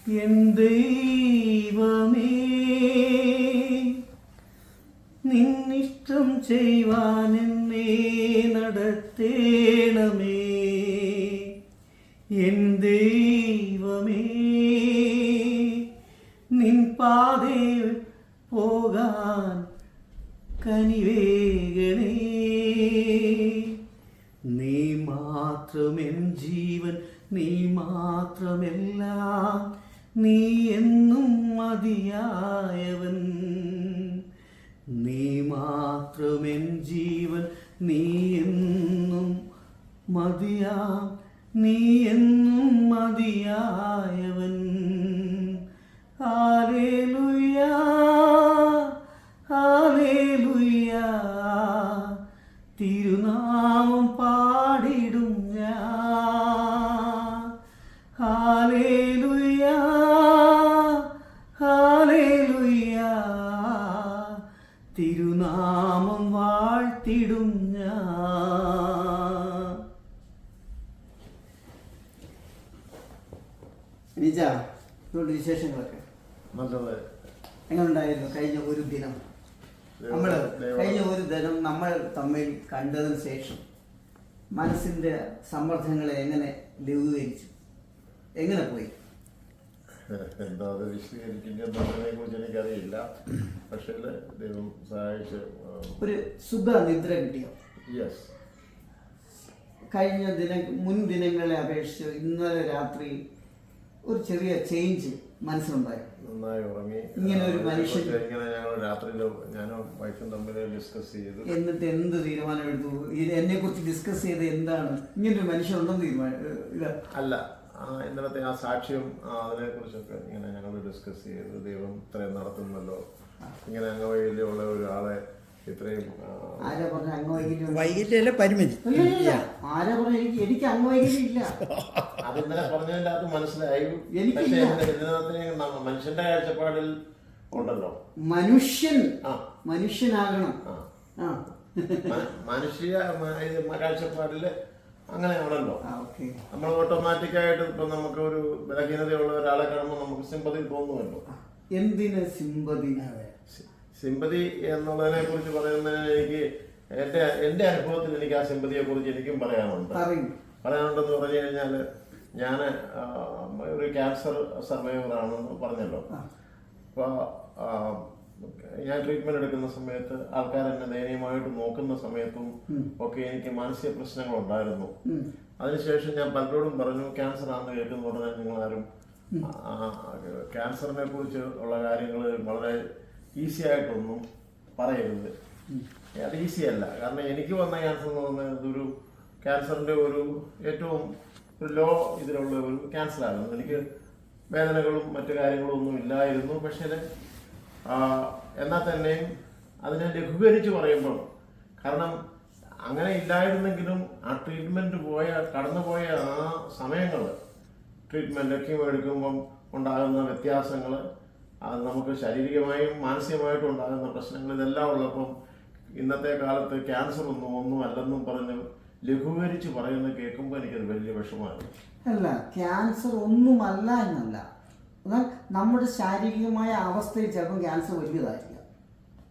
N ദൈവമേ, നിന്നിഷ്ടം ചെയ്യുവാൻ എന്നെ നടത്തേണമേ. എൻ ദൈവമേ, നിൻ പാതേ പോകാൻ കനിവേകണേ. നീ മാത്രമെൻ ജീവൻ, നീ മാത്രമെല്ലാം, നീ എന്നും മതിയായവൻ. നീ മാത്രമെൻ ജീവൻ, നീ എന്നും നീ എന്നും മതിയായവൻ. ഹല്ലേലൂയ, ഹല്ലേലൂയ, തിരുനാമം പാടിടും ഞാൻ. ഹല്ലേലൂയ, ഹല്ലേലൂയ, തിരുനാമം വാഴ്ത്തിടും ഞാൻ. ഇതുകൊണ്ട് വിശേഷങ്ങളൊക്കെ എങ്ങനെ ഉണ്ടായിരുന്നു കഴിഞ്ഞ ഒരു ദിനം? നമ്മൾ തമ്മിൽ കണ്ടതിന് ശേഷം മനസ്സിന്റെ സമ്മർദ്ദങ്ങളെ എങ്ങനെ ലഘൂകരിച്ചു? എങ്ങനെ പോയി? എന്താ അത് വിശദീകരിക്കുന്നതിനെ കുറിച്ച് എനിക്കറിയില്ല. പക്ഷേ ദൈവം സഹായിച്ച് ഒരു സുഖ നിദ്ര കിട്ടിയോ? യെസ്. കഴിഞ്ഞ മുൻ ദിനങ്ങളെ അപേക്ഷിച്ച് ഇന്നലെ രാത്രി ഒരു ചെറിയ ചേഞ്ച് മനസ്സിലുണ്ടായി. നന്നായി ഉറങ്ങി. ഇങ്ങനെ ഒരു മനുഷ്യൻ ഇങ്ങനെ ഞങ്ങൾ രാത്രിയിൽ ഞാനും വൈഫും തമ്മിൽ ഡിസ്കസ് ചെയ്തു. എന്നിട്ട് എന്ത് തീരുമാനം എടുത്തു? എന്നെ കുറിച്ച് ഡിസ്കസ് ചെയ്ത് എന്താണ്? ഇങ്ങനൊരു മനുഷ്യൻ ഉണ്ടെന്ന് തീരുമാനം അല്ല, ഇന്നലത്തെ ആ സാക്ഷ്യം അതിനെ കുറിച്ചൊക്കെ ഇങ്ങനെ ഞങ്ങൾ ഡിസ്കസ് ചെയ്തു. ദൈവം ഇത്രയും നടത്തുന്നല്ലോ, ഇങ്ങനെ അംഗവൈകല്യമുള്ള ഒരാളെ ഇത്രയും. ആരാ പറഞ്ഞ അംഗവൈകല്യം? വൈകല്യല്ല, പരിമിതി. ആരാ പറഞ്ഞ എനിക്ക് അംഗവൈകല്യം ഇല്ല? അത് ഇന്നലെ പറഞ്ഞതിന്റെ അത് മനസ്സിലായി. മനുഷ്യന്റെ കാഴ്ചപ്പാടിൽ ഉണ്ടല്ലോ, മനുഷ്യനാകണം. മനുഷ്യ കാഴ്ചപ്പാടില് അങ്ങനെ ആണല്ലോ. നമ്മൾ ഓട്ടോമാറ്റിക്കായിട്ട് ഇപ്പൊ നമുക്ക് ഒരു ബലഹീനതയുള്ള ഒരാളെ കാണുമ്പോൾ നമുക്ക് സിമ്പതി തോന്നുമല്ലോ. എന്തിന് സിമ്പതി? സിമ്പതി എന്നുള്ളതിനെ കുറിച്ച് പറയുന്നതിന് എനിക്ക് എന്റെ അനുഭവത്തിൽ എനിക്ക് ആ സിമ്പതിയെ കുറിച്ച് എനിക്കും പറയാനുണ്ടെന്ന് പറഞ്ഞു കഴിഞ്ഞാൽ, ഞാൻ ഒരു ക്യാൻസർ സർവൈവറാണെന്ന് പറഞ്ഞല്ലോ. അപ്പോൾ ഞാൻ ട്രീറ്റ്മെന്റ് എടുക്കുന്ന സമയത്ത് ആൾക്കാർ എന്നെ ദയനീയമായിട്ട് നോക്കുന്ന സമയത്തും ഒക്കെ എനിക്ക് മാനസിക പ്രശ്നങ്ങൾ ഉണ്ടായിരുന്നു. അതിനുശേഷം ഞാൻ പലരോടും പറഞ്ഞു, ക്യാൻസർ ആണെന്ന് കേൾക്കുന്ന ഉടനെ നിങ്ങളാരും ക്യാൻസറിനെ കുറിച്ച് ഉള്ള കാര്യങ്ങൾ വളരെ ഈസി ആയിട്ടൊന്നും പറയരുത്. അത് ഈസി അല്ല. കാരണം എനിക്ക് വന്ന ക്യാൻസർ എന്ന് പറഞ്ഞാൽ ഒരു ക്യാൻസറിന്റെ ഒരു ഏറ്റവും ലോ ഇതിലുള്ള ഒരു ക്യാൻസർ ആയിരുന്നു. എനിക്ക് വേദനകളും മറ്റു കാര്യങ്ങളും ഒന്നും ഇല്ലായിരുന്നു. പക്ഷേ എന്നാൽ തന്നെയും അതിനെ ലഘൂകരിച്ച് പറയുമ്പോൾ, കാരണം അങ്ങനെ ഇല്ലായിരുന്നെങ്കിലും ആ ട്രീറ്റ്മെന്റ് കടന്നുപോയ ആ സമയങ്ങൾ, ട്രീറ്റ്മെന്റ് കീമോ എടുക്കുമ്പം ഉണ്ടാകുന്ന വ്യത്യാസങ്ങൾ, അത് നമുക്ക് ശാരീരികമായും മാനസികമായിട്ടും ഉണ്ടാകുന്ന പ്രശ്നങ്ങൾ, ഇതെല്ലാം ഉള്ളപ്പം ഇന്നത്തെ കാലത്ത് ക്യാൻസർ ഒന്നും അല്ലെന്നും പറഞ്ഞ് ലഘൂകരിച്ച് പറയുന്നത് കേൾക്കുമ്പോൾ എനിക്കത് വലിയ വിഷമമാണ്. അല്ല, ക്യാൻസർ ഒന്നുമല്ല എന്നല്ല, എന്നാൽ നമ്മുടെ ശാരീരികമായ അവസ്ഥയിൽ ചിലപ്പോൾ ക്യാൻസർ വലിയതായിരിക്കാം.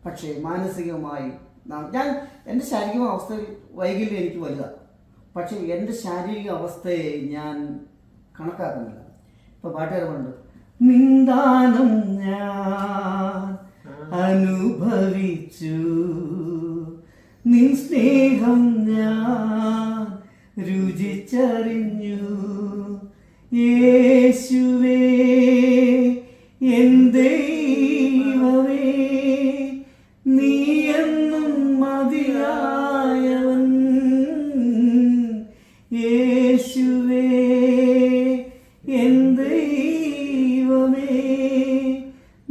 പക്ഷേ മാനസികമായി എൻ്റെ ശാരീരിക അവസ്ഥയിൽ വൈകല്യം എനിക്ക് വലുതാണ്. പക്ഷേ എൻ്റെ ശാരീരിക അവസ്ഥയെ ഞാൻ കണക്കാക്കുന്നില്ല. ഇപ്പോൾ പാട്ടുകാരുണ്ട്, നിന്ദാനം ഞാൻ അനുഭവിച്ചു, നിൻ സ്നേഹം ഞാൻ രുചിച്ചറിഞ്ഞു, യേശുവേ എൻ ദൈവമേ, നീ എന്നും മതിയായവൻ. യേശുവേ എൻ ദൈവമേ,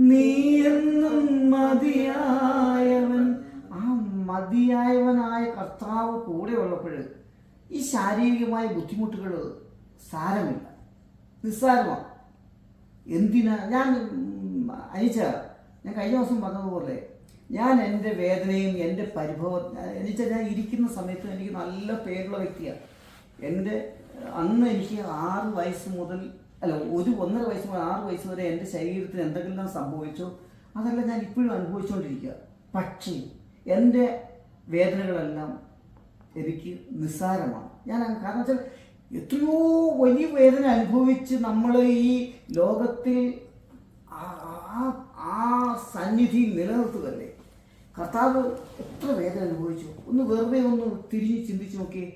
നീ എന്നും മതിയായവൻ. ആ മതിയായവനായ കർത്താവ് കൂടെ ഉള്ളപ്പോൾ ഈ ശാരീരികമായ ബുദ്ധിമുട്ടുകൾ സാരമില്ല, നിസ്സാരമാണ്. എന്തിനാ ഞാൻ കഴിഞ്ഞ ദിവസം പറഞ്ഞതുപോലെ, ഞാൻ എൻ്റെ വേദനയും എൻ്റെ പരിഭവം ഞാൻ ഇരിക്കുന്ന സമയത്ത് എനിക്ക് നല്ല പേരുള്ള വ്യക്തിയാണ്. എൻ്റെ അന്ന് എനിക്ക് 6 വയസ്സ് മുതൽ അല്ല 1.5 വയസ്സ് മുതൽ 6 വയസ്സ് വരെ എൻ്റെ ശരീരത്തിന് എന്തെങ്കിലും സംഭവിച്ചോ അതെല്ലാം ഞാൻ ഇപ്പോഴും അനുഭവിച്ചുകൊണ്ടിരിക്കുക. പക്ഷേ എൻ്റെ വേദനകളെല്ലാം എനിക്ക് നിസ്സാരമാണ്. കാരണം വെച്ചാൽ എത്രയോ വലിയ വേദന അനുഭവിച്ച് നമ്മൾ ഈ ലോകത്തിൽ ആ സന്നിധിയിൽ നിലനിർത്തുകയല്ലേ. കർത്താവ് എത്ര വേദന അനുഭവിച്ചു. ഒന്ന് വെറുതെ ഒന്ന് തിരിഞ്ഞ് ചിന്തിച്ച് നോക്കിയേ.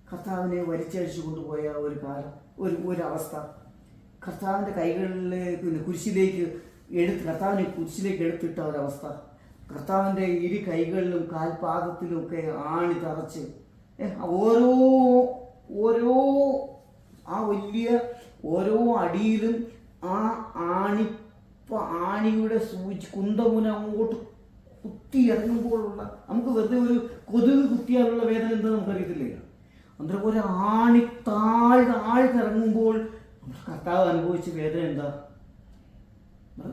കർത്താവിനെ വലിച്ചഴിച്ചു കൊണ്ടുപോയ ഒരു കാലം, ഒരവസ്ഥ. കർത്താവിൻ്റെ കൈകളിലേക്ക് കർത്താവിനെ കുരിശിലേക്ക് എടുത്തിട്ട ഒരവസ്ഥ. കർത്താവിൻ്റെ ഇരു കൈകളിലും കാൽപാദത്തിലും ഒക്കെ ആണി തറച്ച് ഓരോ അടിയിലും ആ ആണിയുടെ കുന്തമുന അങ്ങോട്ട് കുത്തി ഇറങ്ങുമ്പോഴുള്ള, നമുക്ക് വെറുതെ ഒരു കൊതുക് കുത്തിയാലുള്ള വേദന എന്താ നമുക്കറിയത്തില്ലേ. അന്നേരം പോലെ ആഴ്ന്നിറങ്ങുമ്പോൾ കർത്താവ് അനുഭവിച്ച വേദന എന്താ?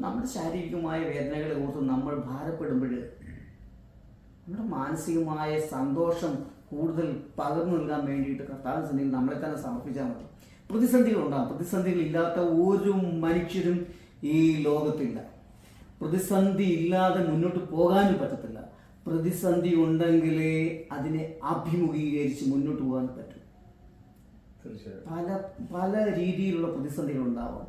നമ്മുടെ ശാരീരികമായ വേദനകളെ ഓർത്ത് നമ്മൾ ഭാരപ്പെടുമ്പോൾ നമ്മുടെ മാനസികമായ സന്തോഷം കൂടുതൽ പകർന്നു നൽകാൻ വേണ്ടിയിട്ട് കർത്താവിൻ്റെ സന്നിധിയിൽ നമ്മളെ തന്നെ സമർപ്പിച്ചാൽ മതി. പ്രതിസന്ധികളുണ്ടാകും. പ്രതിസന്ധികളില്ലാത്ത ഒരു മനുഷ്യരും ഈ ലോകത്തില്ല. പ്രതിസന്ധി ഇല്ലാതെ മുന്നോട്ട് പോകാനും പറ്റത്തില്ല. പ്രതിസന്ധി ഉണ്ടെങ്കിലേ അതിനെ അഭിമുഖീകരിച്ച് മുന്നോട്ട് പോകാൻ പറ്റും. പല രീതിയിലുള്ള പ്രതിസന്ധികൾ ഉണ്ടാവാം.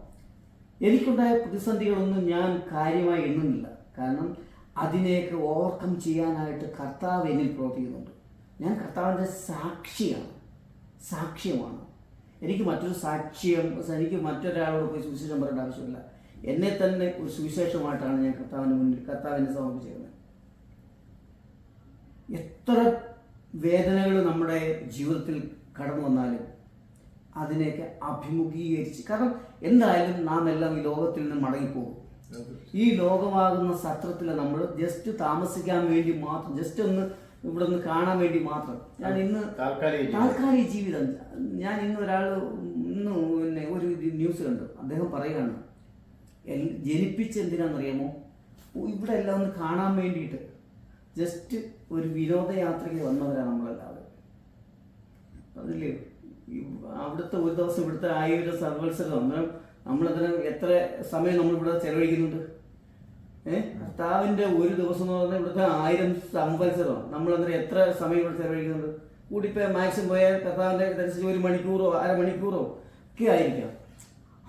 എനിക്കുണ്ടായ പ്രതിസന്ധികളൊന്നും ഞാൻ കാര്യമായി എണ്ണുന്നില്ല. കാരണം അതിനെയൊക്കെ ഓവർകം ചെയ്യാനായിട്ട് കർത്താവ് എന്നിൽ പ്രവർത്തിക്കുന്നുണ്ട്. ഞാൻ കർത്താവിൻ്റെ സാക്ഷ്യമാണ്. എനിക്ക് മറ്റൊരാളോട് പോയി സുവിശേഷം പറയേണ്ട ആവശ്യമില്ല. എന്നെ തന്നെ ഒരു സുവിശേഷമായിട്ടാണ് ഞാൻ കർത്താവിൻ്റെ മുന്നിൽ കർത്താവിനെ സമർപ്പിച്ചിരുന്നത്. എത്ര വേദനകൾ നമ്മുടെ ജീവിതത്തിൽ കടന്നു വന്നാലും അതിനെയൊക്കെ അഭിമുഖീകരിച്ച്, കാരണം എന്തായാലും നാം എല്ലാം ഈ ലോകത്തിൽ നിന്ന് മടങ്ങിപ്പോകും. ഈ ലോകമാകുന്ന സത്രത്തിൽ നമ്മൾ ജസ്റ്റ് താമസിക്കാൻ വേണ്ടി മാത്രം, ജസ്റ്റ് ഒന്ന് ഇവിടെ നിന്ന് കാണാൻ വേണ്ടി മാത്രം. ഞാൻ ഇന്ന് താൽക്കാലിക ജീവിതം. ഞാൻ ഇന്ന് പിന്നെ ഒരു ന്യൂസ് കണ്ടു. അദ്ദേഹം പറയുകയാണ്, ജനിപ്പിച്ചെന്തിനാണെന്നറിയാമോ? ഇവിടെ എല്ലാം ഒന്ന് കാണാൻ വേണ്ടിയിട്ട്, ജസ്റ്റ് ഒരു വിനോദയാത്രയ്ക്ക് വന്നവരാണ് നമ്മളെല്ലാവരും. അതില്ലേ അവിടുത്തെ ഒരു ദിവസം ഇവിടുത്തെ 1000 സർവത്സരം, അന്നേരം നമ്മളതിന് എത്ര സമയം നമ്മളിവിടെ ചെലവഴിക്കുന്നുണ്ട്? കർത്താവിൻ്റെ ഒരു ദിവസം എന്ന് പറഞ്ഞാൽ ഇവിടുത്തെ 1000 സംവത്സരമാണ്. നമ്മളന്നേരം എത്ര സമയം ഇവിടെ ചെലവഴിക്കുന്നുണ്ട്? കൂടിപ്പോയാൽ മാക്സിമം പോയാൽ കർത്താവിൻ്റെ അനുസരിച്ച് 1 മണിക്കൂറോ 1/2 മണിക്കൂറോ ഒക്കെ ആയിരിക്കാം.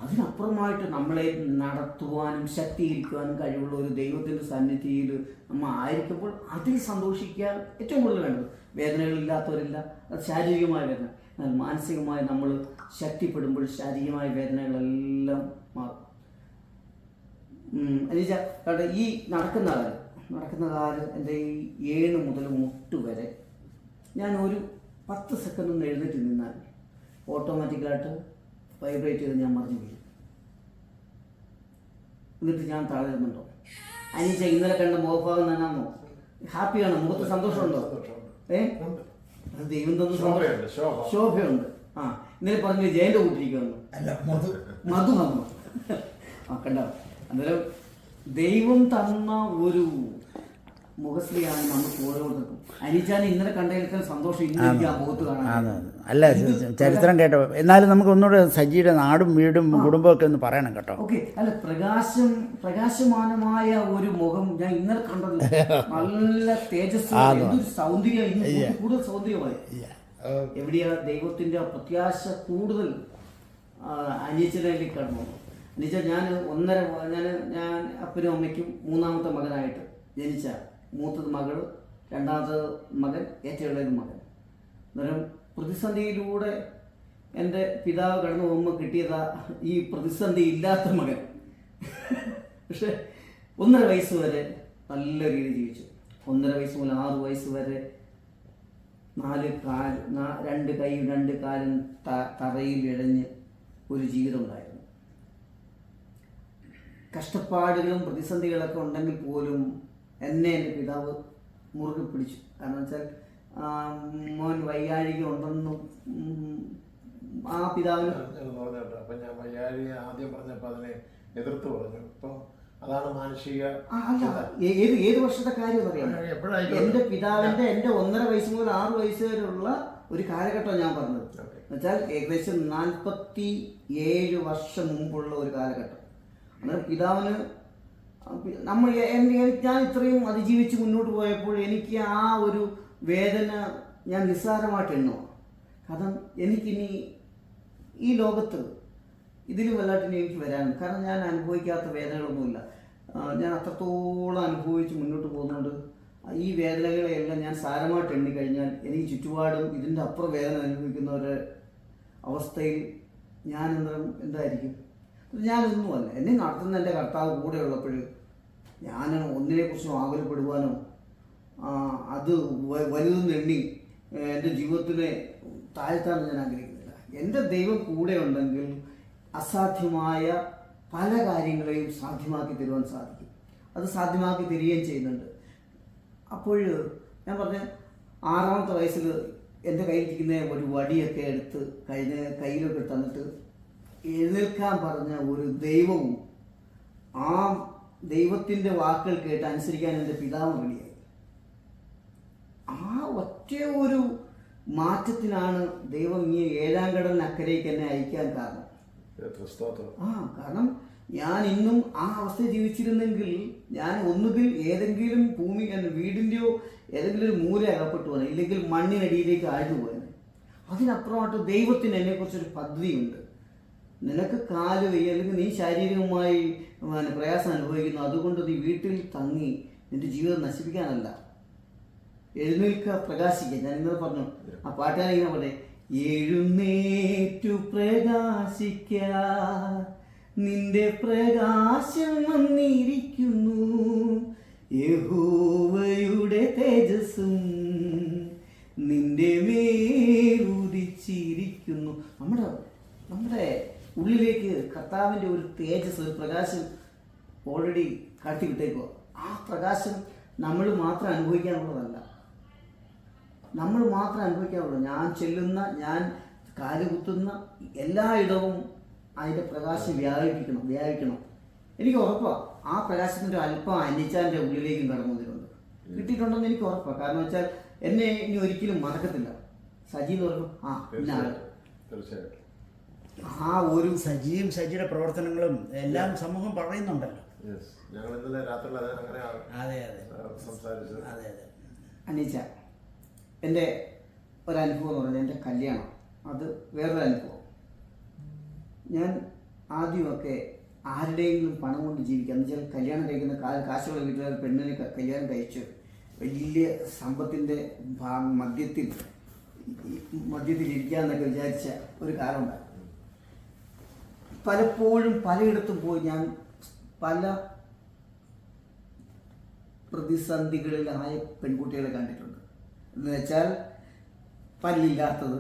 അതിനപ്പുറമായിട്ട് നമ്മളെ നടത്തുവാനും ശക്തീകരിക്കുവാനും കഴിവുള്ള ഒരു ദൈവത്തിൻ്റെ സന്നിധിയിൽ നമ്മൾ ആയിരിക്കുമ്പോൾ അതിൽ സന്തോഷിക്കാൻ ഏറ്റവും കൂടുതൽ വേണ്ടത്. വേദനകളില്ലാത്തവരില്ല. അത് ശാരീരികമായ വേദന. എന്നാൽ മാനസികമായി നമ്മൾ ശക്തിപ്പെടുമ്പോൾ ശാരീരികമായ വേദനകളെല്ലാം മാറും. എന്നുവെച്ചാൽ കാരണം ഈ നടക്കുന്ന കാലം എൻ്റെ ഈ 7 മുതൽ മുട്ട് വരെ ഞാൻ ഒരു 10 സെക്കൻഡ് ഒന്ന് എഴുന്നേറ്റ് നിന്നാൽ ഓട്ടോമാറ്റിക്കലായിട്ട് വൈബ്രേറ്റ് ചെയ്ത് ഞാൻ മറിഞ്ഞു വീഴും. എന്നിട്ട് ഞാൻ തളരുന്നുണ്ടോ? അനീച്ച ഇന്നലെ കണ്ട മുഖഭാവം തന്നെയാണോ? ഹാപ്പിയാണോ? മുഖത്ത് സന്തോഷമുണ്ടോ? അത് ദൈവം തന്ന ശോഭയുണ്ട്. ഇന്നലെ പറഞ്ഞില്ലേ ജയന്റെ കൂട്ടിരിക്കുന്നു, മധു വന്നു കണ്ട. അന്നേരം ദൈവം തന്ന ഒരു മുഖശ്രീയാണ് നമുക്ക് ഓരോരുത്തർക്കും. അനീച്ചാൻ ഇന്നലെ കണ്ടേക്കാൻ സന്തോഷം ഇന്ന് എനിക്ക് ആ മുഖത്ത് കാണാൻ. അല്ല, ചരിത്രം കേട്ടോ. എന്നാലും നമുക്ക് ഒന്നുകൂടെ സജിയുടെ നാടും വീടും കുടുംബമൊക്കെ ഒന്ന് പറയണം കേട്ടോ. ഓക്കെ. അല്ല, പ്രകാശമാനമായ ഒരു മുഖം ഞാൻ ഇന്നലെ കണ്ടത്. നല്ല തേജസ്, സൗന്ദര്യം, കൂടുതൽ സൗന്ദര്യമായി. എവിടെയാ ദൈവത്തിന്റെ പ്രത്യാശ കൂടുതൽ അനീച്ചനിലേക്ക് കടന്നു. അനീച്ച ഞാൻ അപ്പനും അമ്മയ്ക്കും 3ാമത്തെ മകനായിട്ട് ജനിച്ച, മൂത്തത് മകൾ, 2ാമത്തെ മകൻ, ഏറ്റവും ഇളയത് മകൻ. അന്നേരം പ്രതിസന്ധിയിലൂടെ എൻ്റെ പിതാവ് കടന്നു പോകുമ്പോൾ കിട്ടിയതാ ഈ പ്രതിസന്ധി ഇല്ലാത്ത മകൻ. പക്ഷെ 1.5 വയസ്സ് വരെ നല്ല രീതിയിൽ ജീവിച്ചു. 1.5 വയസ്സ് മുതൽ 6 വയസ്സ് വരെ 2 കൈയും 2 കാലും തറയിൽ ഇഴഞ്ഞ് ഒരു ജീവിതം ഉണ്ടായിരുന്നു. കഷ്ടപ്പാടുകളും പ്രതിസന്ധികളൊക്കെ ഉണ്ടെങ്കിൽ പോലും എൻ്റെ പിതാവ് മുറുകെ പിടിച്ചു. കാരണം വെച്ചാൽ മോൻ വൈകാരികം ഉണ്ടെന്നും ആ പിതാവിന് അപ്പം ഞാൻ വൈകാരിക ആദ്യം പറഞ്ഞപ്പോൾ അതിനെ എതിർത്ത് പറഞ്ഞു. ഇപ്പം അതാണ് മാനുഷിക. ഏത് വർഷത്തെ കാര്യം അറിയാം? എൻ്റെ പിതാവിൻ്റെ എൻ്റെ 1.5 വയസ്സ് മുതൽ 6 വയസ്സ് വരെയുള്ള ഒരു കാലഘട്ടം ഞാൻ പറഞ്ഞത്. എന്നുവെച്ചാൽ ഏകദേശം 47 വർഷം മുമ്പുള്ള ഒരു കാലഘട്ടം. അന്നേരം പിതാവിന് ഞാൻ ഇത്രയും അതിജീവിച്ച് മുന്നോട്ട് പോയപ്പോൾ എനിക്ക് ആ ഒരു വേദന ഞാൻ നിസ്സാരമായിട്ട് എണ്ണുക. കാരണം എനിക്കിനി ഈ ലോകത്ത് ഇതിലും വല്ലാട്ടിനി എനിക്ക് വരാനും, കാരണം ഞാൻ അനുഭവിക്കാത്ത വേദനകളൊന്നുമില്ല. ഞാൻ അത്രത്തോളം അനുഭവിച്ച് മുന്നോട്ട് പോകുന്നുണ്ട്. ഈ വേദനകളെയെല്ലാം ഞാൻ സാരമായിട്ട് എണ്ണിക്കഴിഞ്ഞാൽ എനിക്ക് ചുറ്റുപാടും ഇതിൻ്റെ അപ്പുറം വേദന അനുഭവിക്കുന്നവരുടെ അവസ്ഥയിൽ ഞാൻ എന്തായിരിക്കും? ഞാനൊന്നുമല്ല. എന്നെ നടത്തുന്ന എൻ്റെ കർത്താവ് കൂടെ ഉള്ളപ്പോൾ ഞാൻ ഒന്നിനെക്കുറിച്ചും ആകുലപ്പെടുവാനോ അത് വലുതെന്ന് എണ്ണി എൻ്റെ ജീവിതത്തിനെ താഴ്ത്താൻ ഞാൻ ആഗ്രഹിക്കുന്നില്ല. എൻ്റെ ദൈവം കൂടെ ഉണ്ടെങ്കിൽ അസാധ്യമായ പല കാര്യങ്ങളെയും സാധ്യമാക്കി തരുവാൻ സാധിക്കും. അത് സാധ്യമാക്കി തരികയും ചെയ്യുന്നുണ്ട്. അപ്പോൾ ഞാൻ പറഞ്ഞ 6ാമത്തെ വയസ്സിൽ എൻ്റെ കയ്യിലിരിക്കുന്ന ഒരു വടിയൊക്കെ എടുത്ത് കയ്യിലൊക്കെ തന്നിട്ട് എഴുന്നേൽക്കാൻ പറഞ്ഞ ഒരു ദൈവവും ആ ദൈവത്തിൻ്റെ വാക്കുകൾ കേട്ട് അനുസരിക്കാൻ എൻ്റെ പിതാവ് റെഡിയായി. ആ ഒറ്റ ഒരു മാറ്റത്തിനാണ് ദൈവം ഈ 7ാം കടലിനക്കരയ്ക്ക് എന്നെ അയക്കാൻ കാരണം. കാരണം ഞാൻ ഇന്നും ആ അവസ്ഥ ജീവിച്ചിരുന്നെങ്കിൽ ഞാൻ ഒന്നുകിൽ ഏതെങ്കിലും വീടിൻ്റെയോ ഏതെങ്കിലും ഒരു മൂല അകപ്പെട്ടു പോകാൻ, ഇല്ലെങ്കിൽ മണ്ണിനടിയിലേക്ക് ആഴ്ന്നു പോകാൻ. അതിനപ്പുറമായിട്ട് ദൈവത്തിന് എന്നെക്കുറിച്ചൊരു പദ്ധതിയുണ്ട്. നിനക്ക് കാല് വയ്യ, അല്ലെങ്കിൽ നീ ശാരീരികമായി പ്രയാസം അനുഭവിക്കുന്നു, അതുകൊണ്ട് നീ വീട്ടിൽ തങ്ങി നിന്റെ ജീവിതം നശിപ്പിക്കാനല്ല, എഴുന്നേൽക്കുക, പ്രകാശിക്കുക. ഞാൻ ഇന്നലെ പറഞ്ഞു ആ പാട്ടുകാരിങ്ങനെ പറയേ, എഴുന്നേറ്റു പ്രകാശിക്ക, നിന്റെ പ്രകാശം വന്നിരിക്കുന്നു, യഹോവയുടെ തേജസ്സും നിന്റെ മേലുദിച്ചിരിക്കുന്നു. നമ്മുടെ ഉള്ളിലേക്ക് കർത്താവിൻ്റെ ഒരു തേജസ്, ഒരു പ്രകാശം ഓൾറെഡി കാട്ടിവിട്ടേക്കുക. ആ പ്രകാശം നമ്മൾ മാത്രം അനുഭവിക്കാനുള്ളതല്ല, ഞാൻ ചെല്ലുന്ന, ഞാൻ കാലുകുത്തുന്ന എല്ലായിടവും അതിൻ്റെ പ്രകാശം വ്യാപിക്കണം. എനിക്ക് ഉറപ്പാണ് ആ പ്രകാശത്തിൻ്റെ അല്പം അനിച്ചാൻ്റെ ഉള്ളിലേക്കും കടന്നു വന്നിട്ടുണ്ട്, കിട്ടിയിട്ടുണ്ടെന്ന് എനിക്ക് ഉറപ്പാണ്. കാരണം വെച്ചാൽ എന്നെ ഇനി ഒരിക്കലും മറക്കത്തില്ല. സജി എന്ന് പറയുമ്പോൾ തീർച്ചയായിട്ടും ആ ഒരു സജിയുടെ പ്രവർത്തനങ്ങളും എല്ലാം സമൂഹം പറയുന്നുണ്ടല്ലോ. ഞങ്ങൾ ഇന്നലെ രാത്രി അതെ സംസാരിച്ചത്. അതെ അനീച്ച, എൻ്റെ ഒരനുഭവം എന്ന് പറഞ്ഞാൽ എൻ്റെ കല്യാണം, അത് വേറൊരു അനുഭവം. ഞാൻ ആദ്യമൊക്കെ ആരുടെയെങ്കിലും പണം കൊണ്ട് ജീവിക്കുക എന്ന് വെച്ചാൽ കല്യാണം കഴിക്കുന്ന കാശുള്ള വീട്ടിൽ പെണ്ണിനെ കല്യാണം കഴിച്ച് വലിയ സമ്പത്തിൻ്റെ മധ്യത്തിൽ ഇരിക്കാമെന്നൊക്കെ വിചാരിച്ച ഒരു കാലമുണ്ടായി. പലപ്പോഴും പലയിടത്തും പോയി ഞാൻ പല പ്രതിസന്ധികളിലായ പെൺകുട്ടികളെ കണ്ടിട്ടുണ്ട്. എന്ന് വെച്ചാൽ പല്ലില്ലാത്തത്,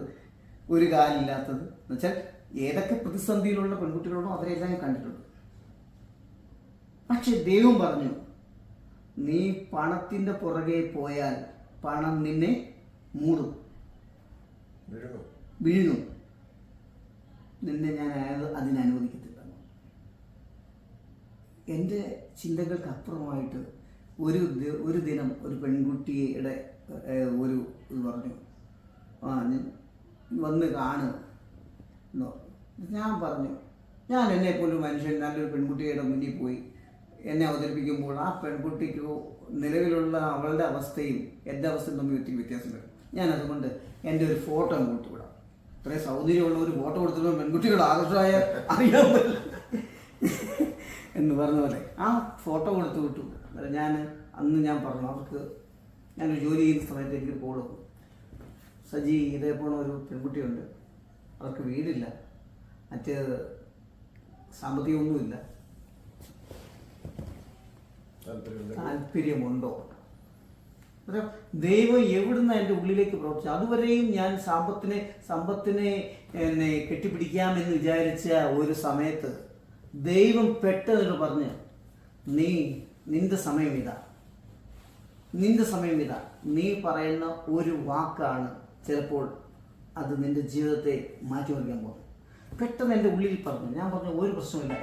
ഒരു കാലില്ലാത്തത്, എന്ന് വെച്ചാൽ ഏതൊക്കെ പ്രതിസന്ധിയിലുള്ള പെൺകുട്ടികളുണ്ടോ അവരെല്ലാം ഞാൻ കണ്ടിട്ടുണ്ട്. പക്ഷെ ദൈവം പറഞ്ഞു, നീ പണത്തിൻ്റെ പുറകെ പോയാൽ പണം നിന്നെ മൂടും, വീഴും, നിന്നെ ഞാൻ അതിനനുവദിക്കത്തില്ല. എൻ്റെ ചിന്തകൾക്ക് അപ്പുറമായിട്ട് ഒരു ദിനം ഒരു പെൺകുട്ടിയുടെ ഒരു ഇത് പറഞ്ഞു, വന്ന് കാണുക. ഞാൻ പറഞ്ഞു, ഞാൻ എന്നെപ്പോലൊരു മനുഷ്യൻ നല്ലൊരു പെൺകുട്ടിയുടെ മുന്നിൽ പോയി എന്നെ അവതരിപ്പിക്കുമ്പോൾ ആ പെൺകുട്ടിക്ക് നിലവിലുള്ള അവളുടെ അവസ്ഥയും എൻ്റെ അവസ്ഥയും തമ്മിൽ ഒത്തിരി വ്യത്യാസം വരും. ഞാനതുകൊണ്ട് എൻ്റെ ഒരു ഫോട്ടോ അങ്ങോട്ട് വിടാം. ഇത്രയും സൗന്ദര്യമുള്ള ഒരു ഫോട്ടോ കൊടുത്തിട്ട് പെൺകുട്ടികളുടെ ആകർഷമായ അറിയാൻ പറ്റില്ല എന്ന് പറഞ്ഞ പോലെ ആ ഫോട്ടോ കൊടുത്തു വിട്ടു. അന്ന് ഞാൻ പറഞ്ഞു, അവർക്ക് ഞാനൊരു ജോലി ചെയ്യുന്ന സമയത്ത് എനിക്ക് പോകും, സജി ഇതേപോലെ ഒരു പെൺകുട്ടിയുണ്ട്, അവർക്ക് വീടില്ല, മറ്റ് സാമ്പത്തികമൊന്നുമില്ല, താല്പര്യമുണ്ടോ? ദൈവം എവിടുന്ന് എൻ്റെ ഉള്ളിലേക്ക് പ്രവർത്തിച്ചു. അതുവരെയും ഞാൻ സമ്പത്തിനെ കെട്ടിപ്പിടിക്കാമെന്ന് വിചാരിച്ച ഒരു സമയത്ത് ദൈവം പെട്ടെന്ന് പറഞ്ഞ്, നിന്റെ സമയം ഇതാ, നീ പറയുന്ന ഒരു വാക്കാണ് ചിലപ്പോൾ അത് നിന്റെ ജീവിതത്തെ മാറ്റിമറിക്കാൻ പോകുന്നത്. പെട്ടെന്ന് എൻ്റെ ഉള്ളിൽ പറഞ്ഞു. ഞാൻ പറഞ്ഞു, ഒരു പ്രശ്നമില്ല,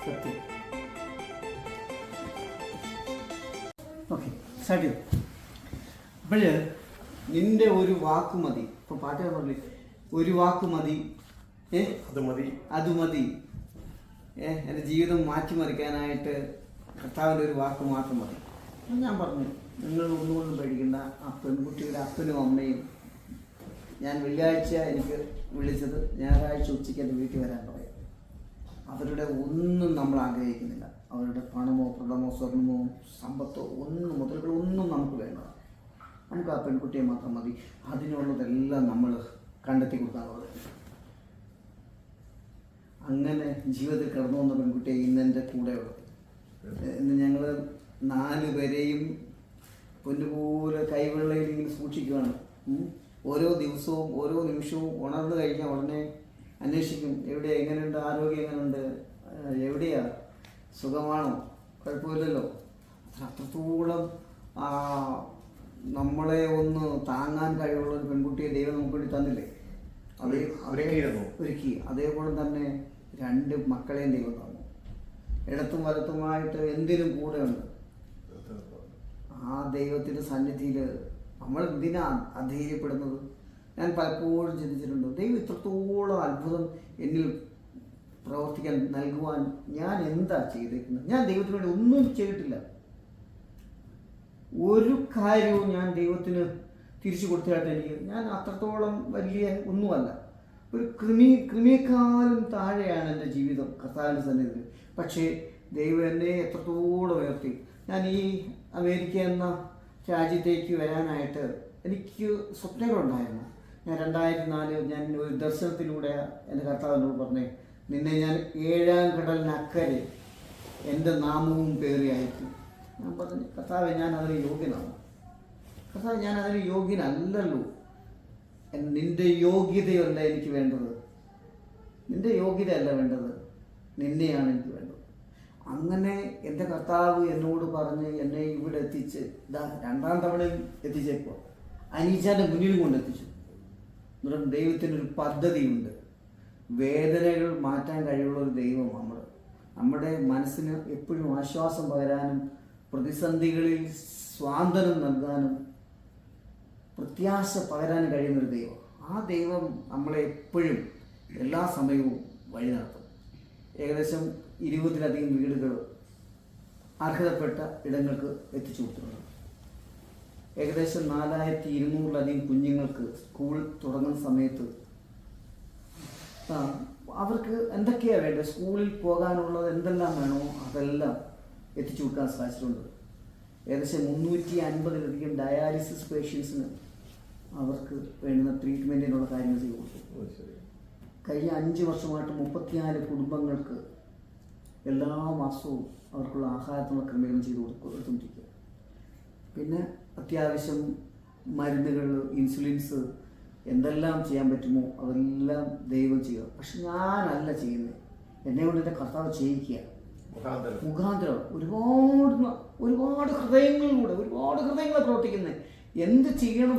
സത്യം. ഓക്കെ, സ്റ്റാർട്ട് ചെയ്തു. അപ്പോൾ നിന്റെ ഒരു വാക്ക് മതി. ഇപ്പൊ പാട്ടുകാർ പറഞ്ഞില്ലേ, ഒരു വാക്ക് മതി, അത് മതി എൻ്റെ ജീവിതം മാറ്റിമറിക്കാനായിട്ട് കർത്താവിൻ്റെ ഒരു വാക്ക് മാത്രം മതി. ഞാൻ പറഞ്ഞു, നിങ്ങൾ ഒന്നുകൊണ്ടും പേടിക്കണ്ട. ആ പെൺകുട്ടിയുടെ അപ്പനും അമ്മയും ഞാൻ വെള്ളിയാഴ്ച എനിക്ക് വിളിച്ചത് ഞായറാഴ്ച ഉച്ചയ്ക്ക് എൻ്റെ വീട്ടിൽ വരാൻ പറയാം. അവരുടെ ഒന്നും നമ്മൾ ആഗ്രഹിക്കുന്നില്ല. അവരുടെ പണമോ പ്രഥമോ സ്വർണമോ സമ്പത്തോ ഒന്നും മുതലുകളൊന്നും നമുക്ക് വേണ്ട. നമുക്ക് ആ പെൺകുട്ടിയെ മാത്രം മതി. അതിനുള്ളതെല്ലാം നമ്മൾ കണ്ടെത്തി കൊടുക്കാനുള്ളത്. അങ്ങനെ ജീവിതത്തിൽ കടന്നു വന്ന പെൺകുട്ടിയെ ഇന്ന് എൻ്റെ കൂടെയുള്ളത്. ഇന്ന് ഞങ്ങൾ 4 പേരെയും പൊന്നുപോലെ കൈവെള്ളയിൽ ഇങ്ങനെ സൂക്ഷിക്കുകയാണ്. ഓരോ ദിവസവും ഓരോ നിമിഷവും ഉണർന്നു കഴിഞ്ഞാൽ ഉടനെ അന്വേഷിക്കും, എവിടെ, എങ്ങനെയുണ്ട്, ആരോഗ്യം എങ്ങനെയുണ്ട്, എവിടെയാ, സുഖമാണോ, കുഴപ്പമില്ലല്ലോ. അത്രത്തോളം നമ്മളെ ഒന്ന് താങ്ങാൻ കഴിവുള്ള ഒരു പെൺകുട്ടിയെ ദൈവം നമുക്ക് വേണ്ടി തന്നില്ലേ? ഒരുക്കി. അതേപോലെ തന്നെ 2 മക്കളെയും ദൈവം തന്നു. ഇടത്തും വലത്തുമായിട്ട് എന്തിനും കൂടെയുണ്ട്. ആ ദൈവത്തിൻ്റെ സന്നിധിയിൽ നമ്മൾ എന്തിനാ അധൈര്യപ്പെടുന്നത്? ഞാൻ പലപ്പോഴും ചിന്തിച്ചിട്ടുണ്ട്, ദൈവം ഇത്രത്തോളം അത്ഭുതം എന്നിൽ പ്രവർത്തിക്കാൻ നൽകുവാൻ ഞാൻ എന്താ ചെയ്തേക്കുന്നത്? ഞാൻ ദൈവത്തിന് വേണ്ടി ഒന്നും ചെയ്തിട്ടില്ല. ഒരു കാര്യവും ഞാൻ ദൈവത്തിന് തിരിച്ചു കൊടുത്തതായിട്ട് ഞാൻ അത്രത്തോളം വലിയ ഒന്നുമല്ല. ഒരു കൃമിയേക്കാളും താഴെയാണ് എൻ്റെ ജീവിതം കർത്താവിൻ്റെ സന്നിധിയിൽ. പക്ഷേ ദൈവം എന്നെ എത്രത്തോളം ഉയർത്തി. ഞാൻ ഈ അമേരിക്ക എന്ന രാജ്യത്തേക്ക് വരാനായിട്ട് എനിക്ക് സ്വപ്നങ്ങളുണ്ടായിരുന്നു. ഞാൻ 2004 ഞാൻ ഒരു ദർശനത്തിലൂടെ എൻ്റെ കർത്താവിനോട് പറഞ്ഞേ, നിന്നെ ഞാൻ 7-ാം കടലിനക്കരെ എൻ്റെ നാമവും പേറി അയക്കും. ഞാൻ പറഞ്ഞു, കർത്താവെ, ഞാൻ അതിന് യോഗ്യനാണ്. കർത്താവ്, ഞാൻ അതിന് യോഗ്യനല്ലല്ലോ. നിൻ്റെ യോഗ്യതയല്ല എനിക്ക് വേണ്ടത്. നിൻ്റെ യോഗ്യതയല്ല വേണ്ടത്, നിന്നെയാണ് എനിക്ക് വേണ്ടത്. അങ്ങനെ എൻ്റെ കർത്താവ് എന്നോട് പറഞ്ഞ് എന്നെ ഇവിടെ എത്തിച്ച് 2ാം തവണയും എത്തിച്ചേക്കുക. അനീച്ചാൻ്റെ മുന്നിലും കൊണ്ടെത്തിച്ചു. എന്നിട്ട് ദൈവത്തിനൊരു പദ്ധതിയുണ്ട്. വേദനകൾ മാറ്റാൻ കഴിവുള്ള ഒരു ദൈവം നമ്മുടെ മനസ്സിന് എപ്പോഴും ആശ്വാസം പകരാനും പ്രതിസന്ധികളിൽ സ്വാതന്ത്ര്യം നൽകാനും പ്രത്യാശ പകരാനും കഴിയുന്നൊരു ദൈവം. ആ ദൈവം നമ്മളെ എപ്പോഴും എല്ലാ സമയവും വഴി നടത്തും. ഏകദേശം 20-ലധികം വീടുകൾ അർഹതപ്പെട്ട ഇടങ്ങൾക്ക് എത്തിച്ചു കൊടുത്തിട്ടുണ്ട്. ഏകദേശം 4200-ലധികം കുഞ്ഞുങ്ങൾക്ക് സ്കൂൾ തുടങ്ങുന്ന സമയത്ത് അവർക്ക് എന്തൊക്കെയാണ് വേണ്ടത്, സ്കൂളിൽ പോകാനുള്ളത് എന്തെല്ലാം വേണോ അതെല്ലാം എത്തിച്ചു കൊടുക്കാൻ സാധിച്ചിട്ടുണ്ട്. ഏകദേശം 350-ലധികം ഡയാലിസിസ് പേഷ്യൻസിന് അവർക്ക് വേണ്ടുന്ന ട്രീറ്റ്മെൻറ്റിനുള്ള കാര്യങ്ങൾ ചെയ്തു കൊടുത്തു. കഴിഞ്ഞ 5 വർഷമായിട്ട് 34 കുടുംബങ്ങൾക്ക് എല്ലാ മാസവും അവർക്കുള്ള ആഹാരത്തിനുള്ള ക്രമീകരണം ചെയ്തു കൊടുത്തുകൊണ്ടിരിക്കുക. പിന്നെ അത്യാവശ്യം മരുന്നുകൾ, ഇൻസുലിൻസ്, എന്തെല്ലാം ചെയ്യാൻ പറ്റുമോ അതെല്ലാം ദൈവം ചെയ്യുക. പക്ഷെ ഞാനല്ല ചെയ്യുന്നത്, എന്നെ കൊണ്ട് എൻ്റെ കർത്താവ് ചെയ്യിക്കുക. മുഖാന്തരം ഒരുപാട് ഹൃദയങ്ങളെ പ്രവർത്തിക്കുന്നത്. എന്ത് ചെയ്യണം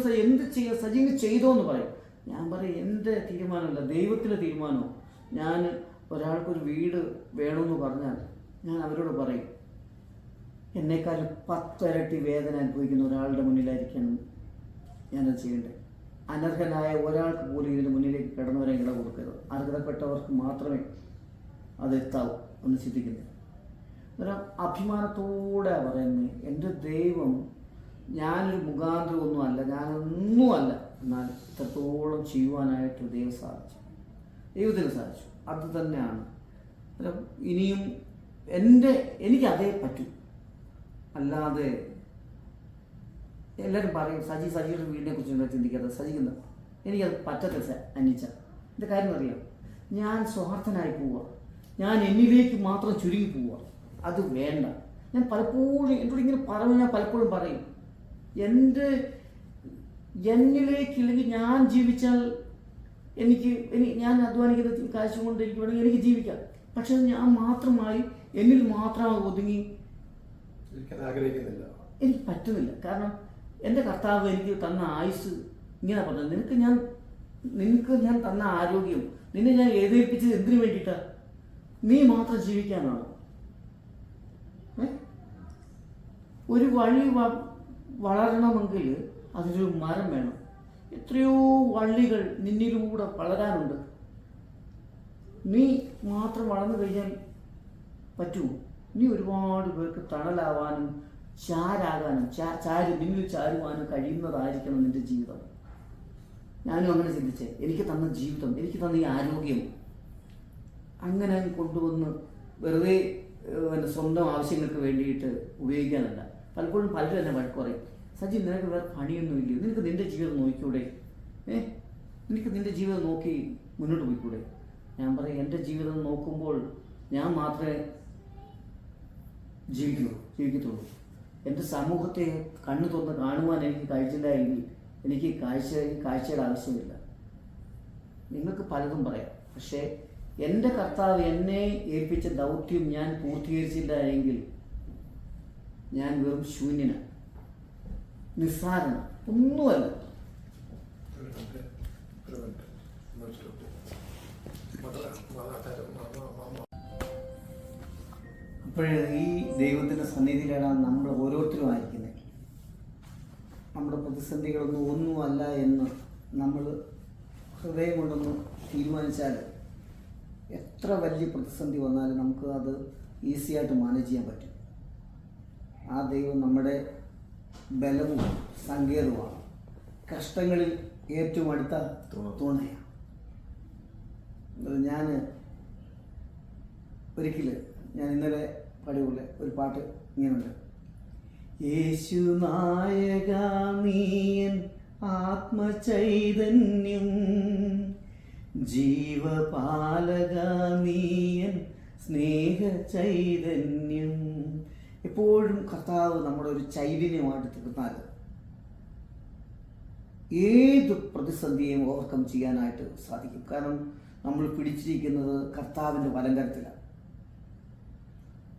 സജീവ ചെയ്തോ എന്ന് പറയും. ഞാൻ പറയും, എൻ്റെ തീരുമാനമല്ല, ദൈവത്തിൻ്റെ തീരുമാനമോ. ഞാൻ ഒരാൾക്കൊരു വീട് വേണമെന്ന് പറഞ്ഞാൽ ഞാൻ അവരോട് പറയും, എന്നെക്കാൾ 10 ഇരട്ടി വേദന അനുഭവിക്കുന്ന ഒരാളുടെ മുന്നിലായിരിക്കണം ഞാനത് ചെയ്യേണ്ടത്. അനർഹനായ ഒരാൾക്ക് പോലും ഇതിന് മുന്നിലേക്ക് കടന്നു വരാൻ ഇട കൊടുക്കരുത്. അർഹതപ്പെട്ടവർക്ക് മാത്രമേ അത് എത്താവൂ എന്ന് ചിന്തിക്കുന്നത്. ഒരു അഭിമാനത്തോടെ പറയുന്നത്, എൻ്റെ ദൈവം, ഞാനൊരു മുഖാന്തരമൊന്നുമല്ല, ഞാനൊന്നുമല്ല, എന്നാൽ ഇത്രത്തോളം ചെയ്യുവാനായിട്ട് ദൈവത്തിന് സാധിച്ചു. അത് തന്നെയാണ്. ഇനിയും എനിക്കതേ പറ്റൂ. അല്ലാതെ എല്ലാവരും പറയും, സജിയുടെ വീടിനെ കുറിച്ച് ചിന്തിക്കാതെ സജിക്കുന്ന എനിക്കത് പറ്റത്തില്ല. അന്വേഷിച്ച എൻ്റെ കാര്യം അറിയാം, ഞാൻ സ്വാർത്ഥനായി പോവുക, ഞാൻ എന്നിലേക്ക് മാത്രം ചുരുങ്ങി പോവുക. അത് വേണ്ട. ഞാൻ പലപ്പോഴും എന്നോട് ഇങ്ങനെ പറയുമ്പോൾ ഞാൻ പലപ്പോഴും പറയും, എന്നിലേക്കില്ലെങ്കിൽ ഞാൻ ജീവിച്ചാൽ ഞാൻ അധ്വാനിക്കുന്ന കാശ് കൊണ്ട് എനിക്ക് വേണമെങ്കിൽ എനിക്ക് ജീവിക്കാം. പക്ഷെ ഞാൻ മാത്രമായി എന്നിൽ മാത്രമായി ഒതുങ്ങി ആഗ്രഹിക്കുന്നില്ല. എനിക്ക് പറ്റുന്നില്ല. കാരണം എൻ്റെ കർത്താവ് എനിക്ക് തന്ന ആയുസ് ഇങ്ങനെ പറഞ്ഞത്, നിനക്ക് ഞാൻ തന്ന ആരോഗ്യം, നിന്നെ ഞാൻ എഴുന്നേൽപ്പിച്ചത് എന്തിനു വേണ്ടിയിട്ടാണ്? നീ മാത്രം ജീവിക്കാനാണോ? ഒരു വഴി വളരണമെങ്കിൽ അതിനൊരു മരം വേണം. എത്രയോ വള്ളികൾ നിന്നിലൂടെ വളരാനുണ്ട്. നീ മാത്രം വളർന്നു കഴിഞ്ഞാൽ പറ്റുമോ? നീ ഒരുപാട് പേർക്ക് തണലാവാനും ചാരാകാനും നിന്നിൽ ചാരുവാനും കഴിയുന്നതായിരിക്കണം നിന്റെ ജീവിതം. ഞാനും അങ്ങനെ ചിന്തിച്ചേ. എനിക്ക് തന്ന ജീവിതം, എനിക്ക് തന്ന ഈ ആരോഗ്യം അങ്ങനെ കൊണ്ടുവന്ന് വെറുതെ സ്വന്തം ആവശ്യങ്ങൾക്ക് വേണ്ടിയിട്ട് ഉപയോഗിക്കാനല്ല. പലപ്പോഴും പലരും എന്നെ വഴക്ക് പറയും, സജി നിനക്ക് വേറെ പണിയൊന്നുമില്ല, നിനക്ക് നിന്റെ ജീവിതം നോക്കിക്കൂടെ? നിനക്ക് നിന്റെ ജീവിതം നോക്കി മുന്നോട്ട് പോയിക്കൂടെ? ഞാൻ പറയും, എൻ്റെ ജീവിതം നോക്കുമ്പോൾ ഞാൻ മാത്രമേ ജീവിക്കത്തുള്ളൂ. എൻ്റെ സമൂഹത്തെ കണ്ണു തുറന്ന് കാണുവാൻ എനിക്ക് കഴിച്ചില്ല എങ്കിൽ എനിക്ക് കാഴ്ചയുടെ ആവശ്യമില്ല. നിങ്ങൾക്ക് പലതും പറയാം, പക്ഷേ എൻ്റെ കർത്താവ് എന്നെ ഏൽപ്പിച്ച ദൗത്യം ഞാൻ പൂർത്തീകരിച്ചില്ല എങ്കിൽ ഞാൻ വെറും ശൂന്യനാണ്, നിസ്സാരനാണ്, ഒന്നുമല്ല. അപ്പോഴേ ഈ ദൈവത്തിൻ്റെ സന്നിധിയിലാണ് നമ്മൾ ഓരോരുത്തരും ആയിരിക്കുന്നത്. നമ്മുടെ പ്രതിസന്ധികളൊന്നും ഒന്നുമല്ല എന്ന് നമ്മൾ ഹൃദയം കൊണ്ടൊന്ന് തീരുമാനിച്ചാൽ എത്ര വലിയ പ്രതിസന്ധി വന്നാലും നമുക്ക് അത് ഈസിയായിട്ട് മാനേജ് ചെയ്യാൻ പറ്റും. ആ ദൈവം നമ്മുടെ ബലവും സങ്കേതവുമാണ്. കഷ്ടങ്ങളിൽ ഏറ്റവും അടുത്ത തുണയാണ്. ഞാൻ ഇന്നലെ പാടിയുള്ള ഒരു പാട്ട് ഇങ്ങനെയുണ്ട്. യേശു നായക നീയൻ ആത്മചൈതന്യം, ജീവപാലക നീയൻ സ്നേഹ ചൈതന്യം. എപ്പോഴും കർത്താവ് നമ്മുടെ ഒരു ചൈതന്യമായിട്ട് തീർന്നാൽ ഏത് പ്രതിസന്ധിയെയും ഓവർകം ചെയ്യാനായിട്ട് സാധിക്കും. കാരണം നമ്മൾ പിടിച്ചിരിക്കുന്നത് കർത്താവിൻ്റെ വലങ്കരത്തിലാണ്.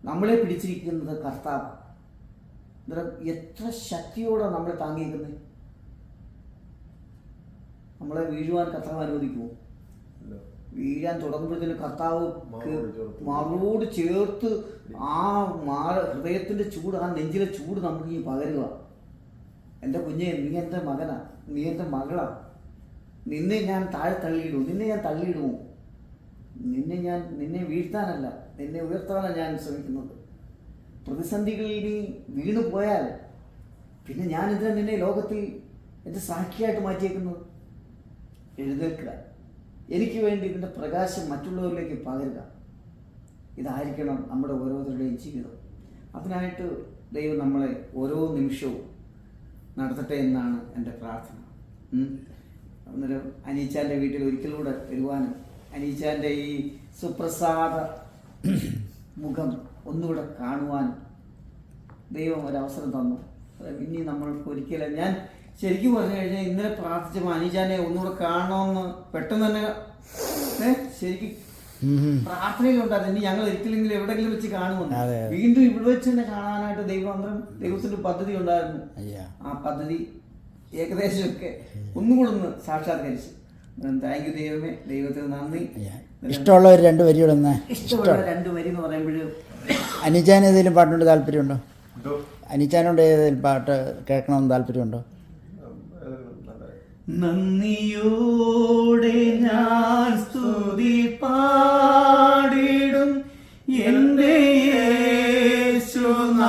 നമ്മളെ പിടിച്ചിരിക്കുന്നത് കർത്താവ്. എത്ര ശക്തിയോടാണ് നമ്മളെ താങ്ങിയിരിക്കുന്നത്. നമ്മളെ വീഴുവാൻ കർത്താവ് അനുവദിക്കുമോ? വീഴാൻ തുടങ്ങുമ്പോഴത്തേന് കർത്താവ് മാറോട് ചേർത്ത് ആ ഹൃദയത്തിൻ്റെ ചൂട്, ആ നെഞ്ചിലെ ചൂട് നമുക്ക് ഈ പകരുക. എൻ്റെ കുഞ്ഞെ, നീ എൻ്റെ മകനാ, നീ എൻ്റെ മകളാ, നിന്നെ ഞാൻ താഴെ തള്ളിയിടുമോ? നിന്നെ വീഴ്ത്താനല്ല, നിന്നെ ഉയർത്താനാണ് ഞാൻ ശ്രമിക്കുന്നത്. പ്രതിസന്ധികളിൽ നീ വീണു പോയാൽ പിന്നെ ഞാൻ എന്തിനാ നിന്നെ ലോകത്തിൽ എൻ്റെ സാക്ഷിയായിട്ട് മാറ്റിയേക്കുന്നത്? എഴുന്നേൽക്കുക, എനിക്ക് വേണ്ടി ഇതിൻ്റെ പ്രകാശം മറ്റുള്ളവരിലേക്ക് പകരുക. ഇതായിരിക്കണം നമ്മുടെ ഓരോരുത്തരുടെയും ജീവിതം. അതിനായിട്ട് ദൈവം നമ്മളെ ഓരോ നിമിഷവും നടത്തട്ടെ എന്നാണ് എൻ്റെ പ്രാർത്ഥന. അന്നേരം അനീച്ചാൻ്റെ വീട്ടിൽ ഒരിക്കലൂടെ വരുവാനും അനീച്ചാൻ്റെ ഈ സുപ്രസാദ മുഖം ഒന്നുകൂടെ കാണുവാനും ദൈവം ഒരവസരം തന്നു. ഇനി നമ്മൾക്ക് ഒരിക്കലും, ഞാൻ ശരിക്കും പറഞ്ഞു കഴിഞ്ഞാൽ ഇന്നലെ പ്രാർത്ഥിച്ചപ്പോൾ അനീജാനെ ഒന്നുകൂടെ കാണണമെന്ന് പെട്ടെന്ന് തന്നെ ശരിക്കും പ്രാർത്ഥനയിലുണ്ടായിരുന്നു. ഇനി ഞങ്ങൾ ഒരിക്കലെങ്കിലും എവിടെയെങ്കിലും വെച്ച് കാണുമെന്ന്. വീണ്ടും ഇവിടെ വെച്ച് തന്നെ കാണാനായിട്ട് ദൈവത്തിന്റെ പദ്ധതി ഉണ്ടായിരുന്നു. ആ പദ്ധതി ഏകദേശമൊക്കെ ഒന്നുകൂടെ ഒന്ന് സാക്ഷാത്കരിച്ചു. താങ്ക് യു ദൈവമേ, ദൈവത്തിന് നന്ദി. ഇഷ്ടമുള്ള ഒരു 2 വരികളൊന്ന്. ഇഷ്ടമുള്ള 2 വരി എന്ന് പറയുമ്പോഴും അനിച്ചാൻ ഏതെങ്കിലും പാട്ടിനോട് താല്പര്യമുണ്ടോ? അനിച്ചാനോട് ഏതെങ്കിലും പാട്ട് കേൾക്കണമെന്ന് താല്പര്യമുണ്ടോ? നന്ദിയോടെ ഞാൻ സ്തുതി പാടിടും എൻ്റെ യേശുനാഥാ,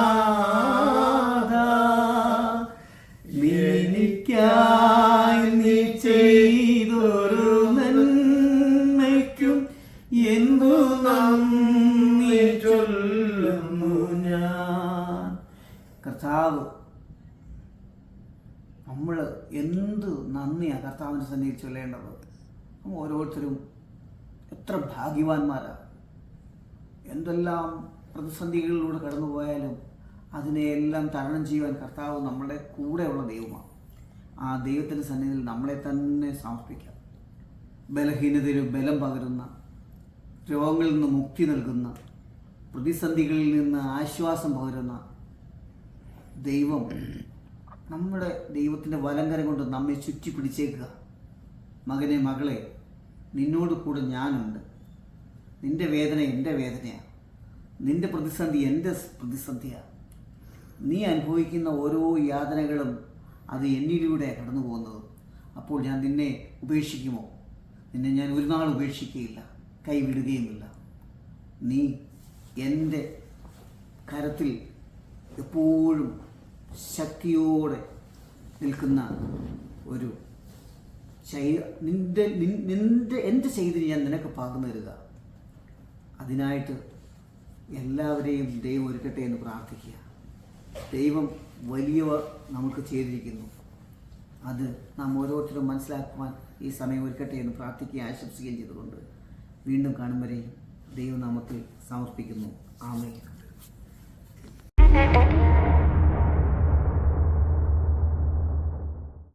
എനിക്കായി നീ ചെയ്തൊരു നന്മയ്ക്കും എന്തു നന്ദി ചൊല്ലുന്നു ഞാൻ. കർത്താവ്, നമ്മൾ എന്ത് നന്ദിയാണ് കർത്താവിൻ്റെ സന്നിധിയിൽ ചൊല്ലേണ്ടത്. നമ്മൾ ഓരോരുത്തരും എത്ര ഭാഗ്യവാന്മാരാണ്. എന്തെല്ലാം പ്രതിസന്ധികളിലൂടെ കടന്നുപോയാലും അതിനെയെല്ലാം തരണം ചെയ്യുവാൻ കർത്താവ് നമ്മുടെ കൂടെയുള്ള ദൈവമാണ്. ആ ദൈവത്തിൻ്റെ സന്നിധിയിൽ നമ്മളെ തന്നെ സമർപ്പിക്കാം. ബലഹീനതയിൽ ബലം പകരുന്ന, രോഗങ്ങളിൽ നിന്ന് മുക്തി നൽകുന്ന, പ്രതിസന്ധികളിൽ നിന്ന് ആശ്വാസം പകരുന്ന ദൈവം, നമ്മുടെ ദൈവത്തിൻ്റെ വലങ്കരം കൊണ്ട് നമ്മെ ചുറ്റി പിടിച്ചേക്കുക. മകനെ, മകളെ, നിന്നോട് കൂടെ ഞാനുണ്ട്. നിൻ്റെ വേദന എൻ്റെ വേദനയാണ്, നിൻ്റെ പ്രതിസന്ധി എൻ്റെ പ്രതിസന്ധിയാണ്. നീ അനുഭവിക്കുന്ന ഓരോ യാതനകളും അത് എന്നിലൂടെ കടന്നു പോകുന്നത്. അപ്പോൾ ഞാൻ നിന്നെ ഉപേക്ഷിക്കുമോ? നിന്നെ ഞാൻ ഒരു നാൾ ഉപേക്ഷിക്കുകയില്ല, കൈവിടുകയുമില്ല. നീ എൻ്റെ കരത്തിൽ എപ്പോഴും ശക്തിയോടെ നിൽക്കുന്ന ഒരു എൻ്റെ ചൈതന്യം ഞാൻ നിനക്ക് പകർന്നു തരിക. അതിനായിട്ട് എല്ലാവരെയും ദൈവം ഒരുക്കട്ടെ എന്ന് പ്രാർത്ഥിക്കുക. ദൈവം വലിയവ നമുക്ക് ചെയ്തിരിക്കുന്നു. അത് നാം ഓരോരുത്തരും മനസ്സിലാക്കുവാൻ ഈ സമയം ഒരുക്കട്ടെ എന്ന് പ്രാർത്ഥിക്കുകയും ആശംസിക്കുകയും ചെയ്തുകൊണ്ട് വീണ്ടും കാണും വരെയും ദൈവനാമത്തിൽ സമർപ്പിക്കുന്നു. ആമേൻ.